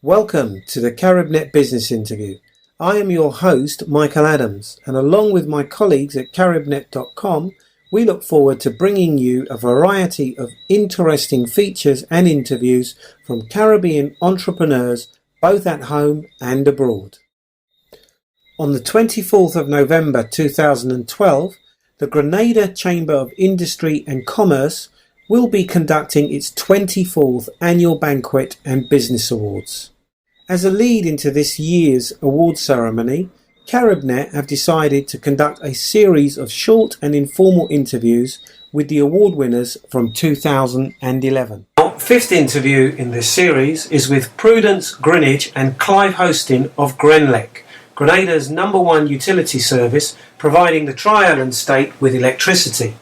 Welcome to the CaribNet Business Interview. I am your host, Michael Adams, and along with my colleagues at caribnet.com, we look forward to bringing you a variety of interesting features and interviews from Caribbean entrepreneurs, both at home and abroad. On the 24th of November 2012, the Grenada Chamber of Industry and Commerce will be conducting its 24th Annual Banquet and Business Awards. As a lead into this year's award ceremony, CaribNet have decided to conduct a series of short and informal interviews with the award winners from 2011. Our fifth interview in this series is with Prudence, Greenidge and Clive Hosten of Grenlec, Grenada's #1 utility service providing the Tri-Island state with electricity.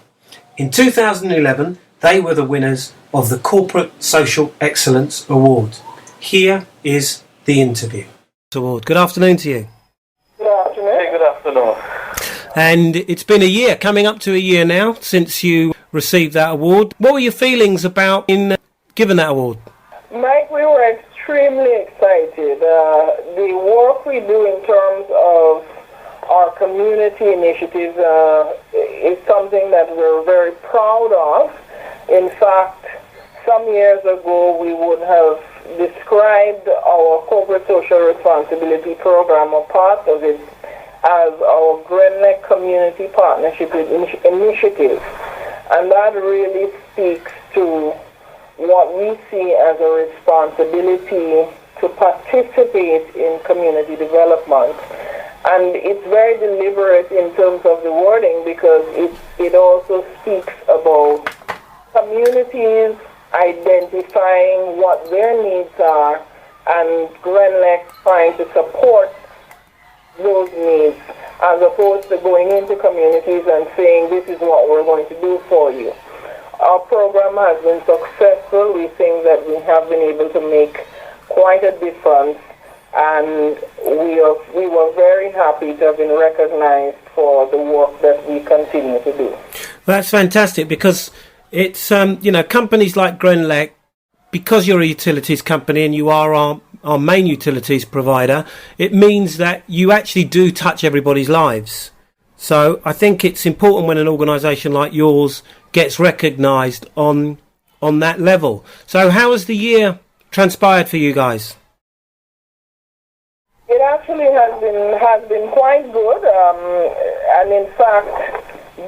In 2011, they were the winners of the Corporate Social Excellence Award. Here is the interview. Award. Good afternoon to you. Good afternoon. Hey, good afternoon. And it's been a year, coming up to a year now, since you received that award. What were your feelings about in given that award? Mike, we were extremely excited. The work we do in terms of our community initiatives is something that we're very proud of. In fact, some years ago we would have described our corporate social responsibility program, or part of it, as our Grenlec Community Partnership Initiative. And that really speaks to what we see as a responsibility to participate in community development. And it's very deliberate in terms of the wording, because it also speaks about communities identifying what their needs are and Grenlec trying to support those needs, as opposed to going into communities and saying, this is what we're going to do for you. Our program has been successful. We think that we have been able to make quite a difference, and we were very happy to have been recognized for the work that we continue to do. That's fantastic, because it's companies like Grenlec, because you're a utilities company and you are our main utilities provider, it means that you actually do touch everybody's lives. So I think it's important when an organisation like yours gets recognised on that level. So how has the year transpired for you guys? It actually has been quite good, and in fact,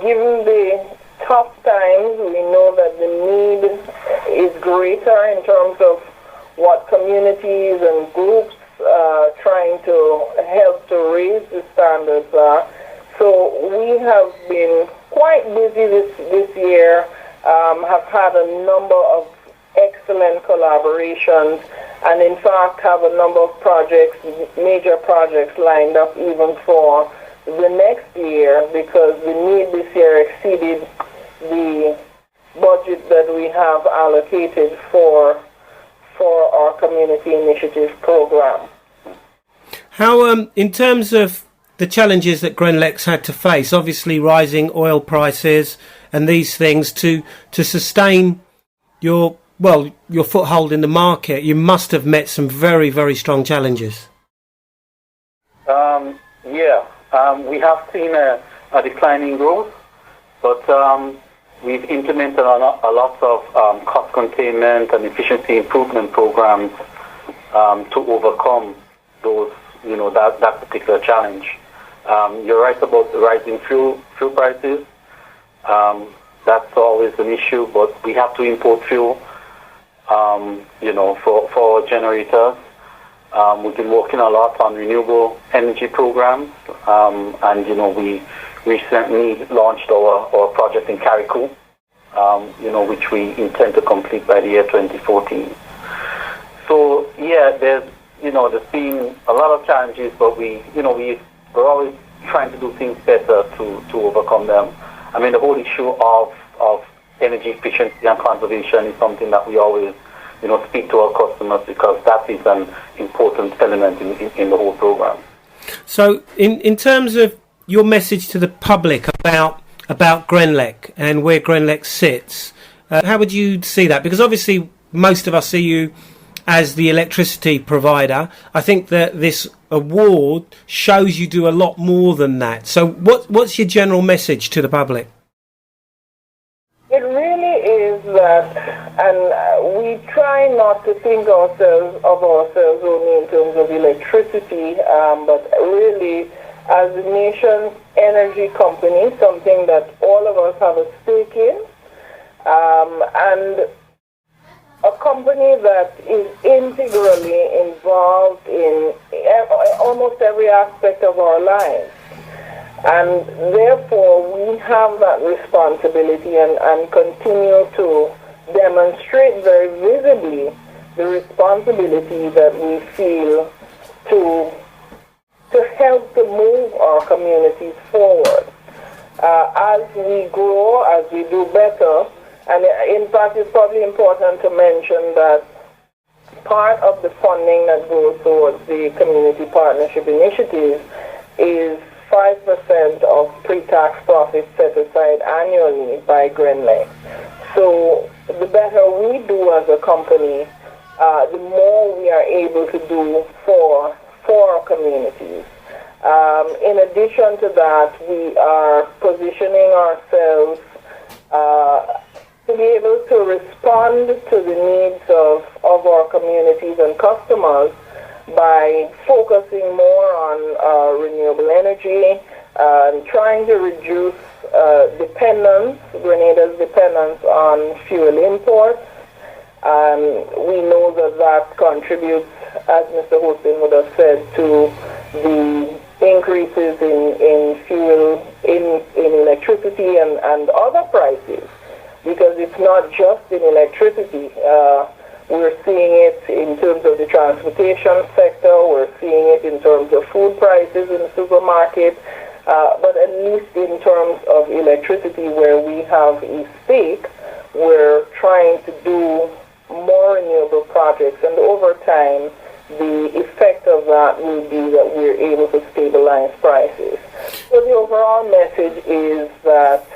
given the tough times, we know that the need is greater in terms of what communities and groups trying to help to raise the standards are. So we have been quite busy this year, have had a number of excellent collaborations, and in fact have a number of projects, major projects lined up even for the next year, because the need this year exceeded the budget that we have allocated for our community initiative program. How, in terms of the challenges that Grenlec's had to face, obviously rising oil prices and these things, to sustain your foothold in the market, you must have met some very, very strong challenges. We have seen a declining growth, but we've implemented a lot of cost containment and efficiency improvement programs to overcome those, that particular challenge. You're right about the rising fuel prices. That's always an issue, but we have to import fuel, for generators. We've been working a lot on renewable energy programs, and we recently launched our project in Carriacou, which we intend to complete by the year 2014. So there's been a lot of challenges, but we're always trying to do things better to overcome them. I mean, the whole issue of energy efficiency and conservation is something that we always speak to our customers, because that is an important element in the whole program. So in terms of your message to the public about Grenlec and where Grenlec sits, how would you see that? Because obviously most of us see you as the electricity provider. I think that this award shows you do a lot more than that. So what's your general message to the public? It really is that, and we try not to think of ourselves only in terms of electricity, but really as the nation's energy company, something that all of us have a stake in, and a company that is integrally involved in almost every aspect of our lives. And therefore, we have that responsibility and continue to demonstrate very visibly the responsibility that we feel to help to move our communities forward. As we grow, as we do better, and in fact, it's probably important to mention that part of the funding that goes towards the Community Partnership Initiative is 5% of pre-tax profits set aside annually by Grenlec. So the better we do as a company, the more we are able to do for our communities. In addition to that, we are positioning ourselves to be able to respond to the needs of our communities and customers by focusing more on renewable energy and trying to reduce Grenada's dependence on fuel imports. We know that contributes, as Mr. Hosten would have said, to the increases in fuel, in electricity and other prices, because it's not just in electricity. We're seeing it in terms of the transportation sector. We're seeing it in terms of food prices in the supermarket. But at least in terms of electricity, where we have a stake, we're trying to do more renewable projects. And over time, the effect of that will be that we're able to stabilize prices. So the overall message is that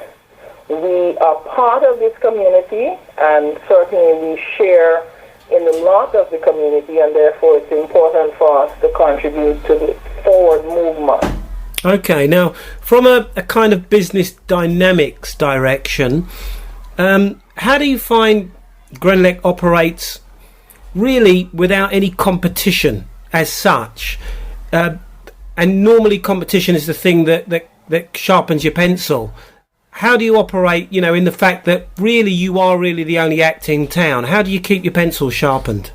we are part of this community, and certainly we share in a lot of the community, and therefore it's important for us to contribute to the forward movement. Okay, now from a kind of business dynamics direction, how do you find Grenlec operates really without any competition as such? And normally competition is the thing that sharpens your pencil. How do you operate, in the fact that really you are really the only act in town? How do you keep your pencil sharpened?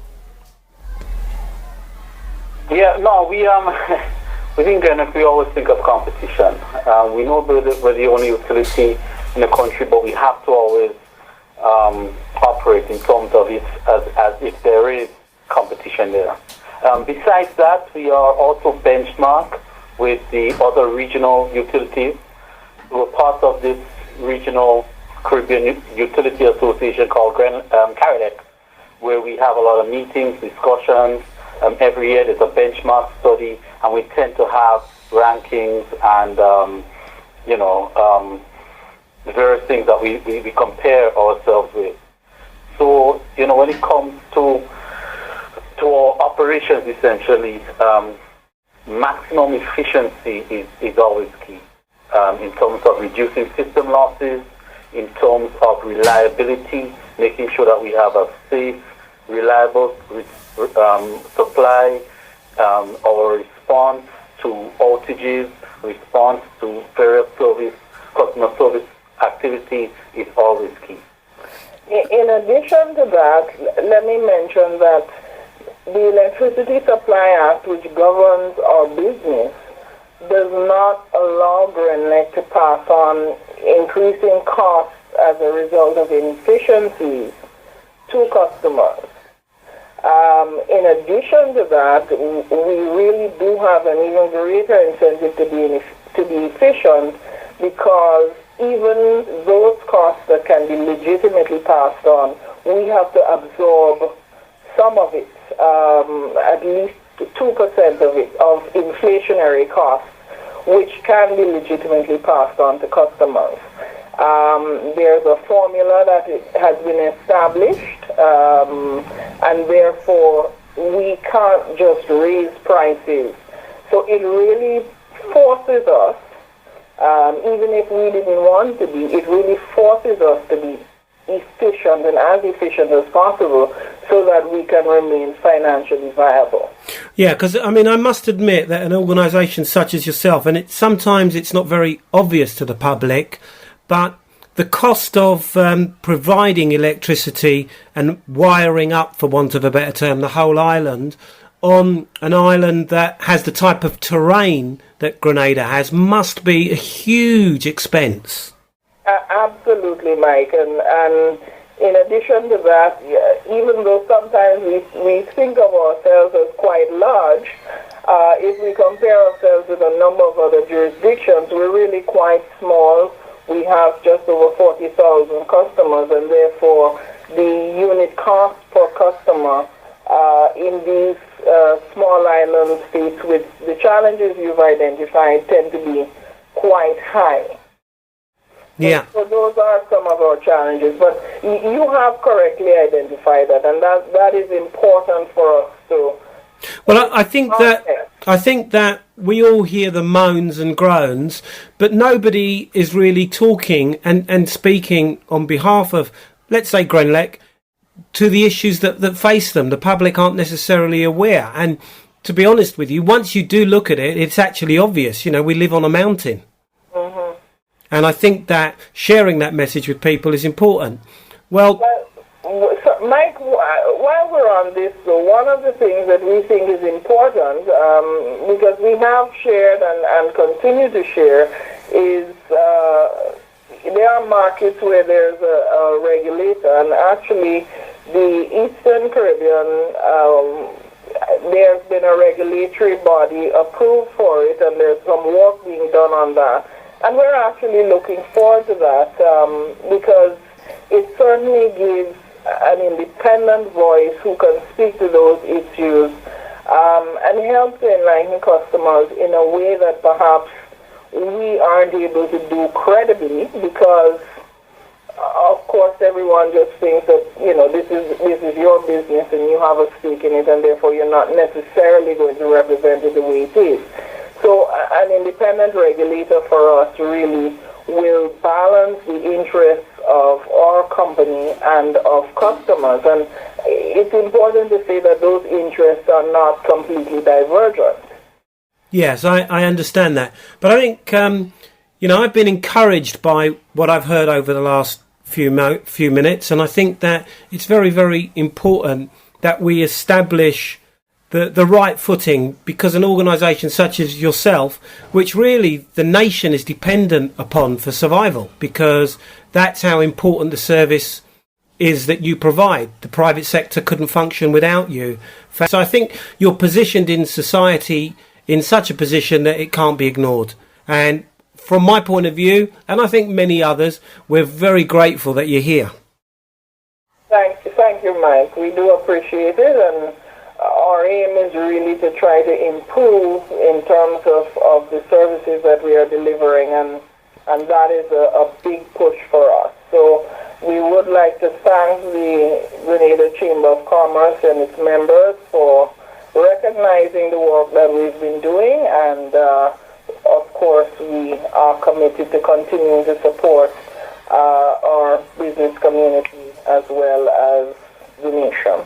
Yeah, no, within Grenlec, we always think of competition. We know we're the only utility in the country, but we have to always operate in terms of it as if there is competition there. Besides that, we are also benchmarked with the other regional utilities. We're part of this regional Caribbean Utility Association called Grenlec, where we have a lot of meetings, discussions. Every year there's a benchmark study, and we tend to have rankings and, the various things that we compare ourselves with. So, when it comes to our operations, essentially, maximum efficiency is always key. In terms of reducing system losses, in terms of reliability, making sure that we have a safe, reliable supply, our response to outages, response to various customer service activity is always key. In addition to that, let me mention that the Electricity Supply Act, which governs our business, does not allow Grenlec to pass on increasing costs as a result of inefficiencies to customers. In addition to that, we really do have an even greater incentive to be efficient, because even those costs that can be legitimately passed on, we have to absorb some of it, at least 2% of it, of inflationary costs, which can be legitimately passed on to customers. There's a formula that has been established, and therefore we can't just raise prices. So it really forces us, even if we didn't want to be, it really forces us to be efficient and as efficient as possible so that we can remain financially viable. Yeah, because I must admit that an organisation such as yourself, and sometimes it's not very obvious to the public, but the cost of providing electricity and wiring up, for want of a better term, the whole island, on an island that has the type of terrain that Grenada has, must be a huge expense. Absolutely, Mike. And in addition to that, even though sometimes we think of ourselves as quite large, if we compare ourselves with a number of other jurisdictions, we're really quite small. We have just over 40,000 customers, and therefore the unit cost per customer in these small island states with the challenges you've identified tend to be quite high. Yeah. So those are some of our challenges, but you have correctly identified that, and that is important for us to. Well, I think that we all hear the moans and groans, but nobody is really talking and speaking on behalf of, let's say, Grenlec, to the issues that face them. The public aren't necessarily aware, and to be honest with you, once you do look at it, it's actually obvious. We live on a mountain. Mm-hmm. And I think that sharing that message with people is important. Well, so Mike, while we're on this, so one of the things that we think is important, because we have shared and continue to share, is there are markets where there's a regulator, and actually the Eastern Caribbean, there's been a regulatory body approved for it, and there's some work being done on that. And we're actually looking forward to that because it certainly gives an independent voice who can speak to those issues and help to enlighten customers in a way that perhaps we aren't able to do credibly, because of course everyone just thinks that this is your business and you have a stake in it, and therefore you're not necessarily going to represent it the way it is. So an independent regulator for us really will balance the interests of our company and of customers. And it's important to say that those interests are not completely divergent. Yes, I understand that. But I think, I've been encouraged by what I've heard over the last few minutes, and I think that it's very, very important that we establish the right footing, because an organisation such as yourself, which really the nation is dependent upon for survival, because that's how important the service is that you provide. The private sector couldn't function without you. So I think you're positioned in society in such a position that it can't be ignored. And from my point of view, and I think many others, we're very grateful that you're here. Thank you, Mike. We do appreciate it, and our aim is really to try to improve in terms of the services that we are delivering, and that is a big push for us. So we would like to thank the Grenada Chamber of Commerce and its members for recognizing the work that we've been doing, and of course we are committed to continuing to support our business community as well as the nation.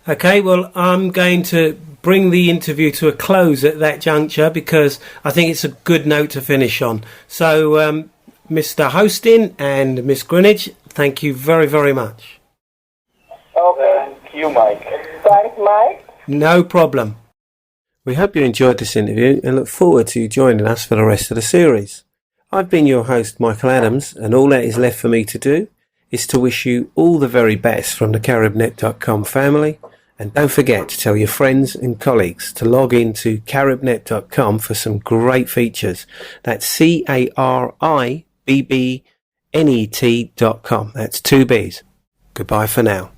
Okay, well, I'm going to bring the interview to a close at that juncture, because I think it's a good note to finish on. So, Mr. Hosten and Miss Greenidge, thank you very, very much. Okay. Thank you, Mike. Thanks, Mike. No problem. We hope you enjoyed this interview and look forward to you joining us for the rest of the series. I've been your host, Michael Adams, and all that is left for me to do is to wish you all the very best from the caribnet.com family. And don't forget to tell your friends and colleagues to log into caribnet.com for some great features. That's CARIBBNET.com. That's 2 B's. Goodbye for now.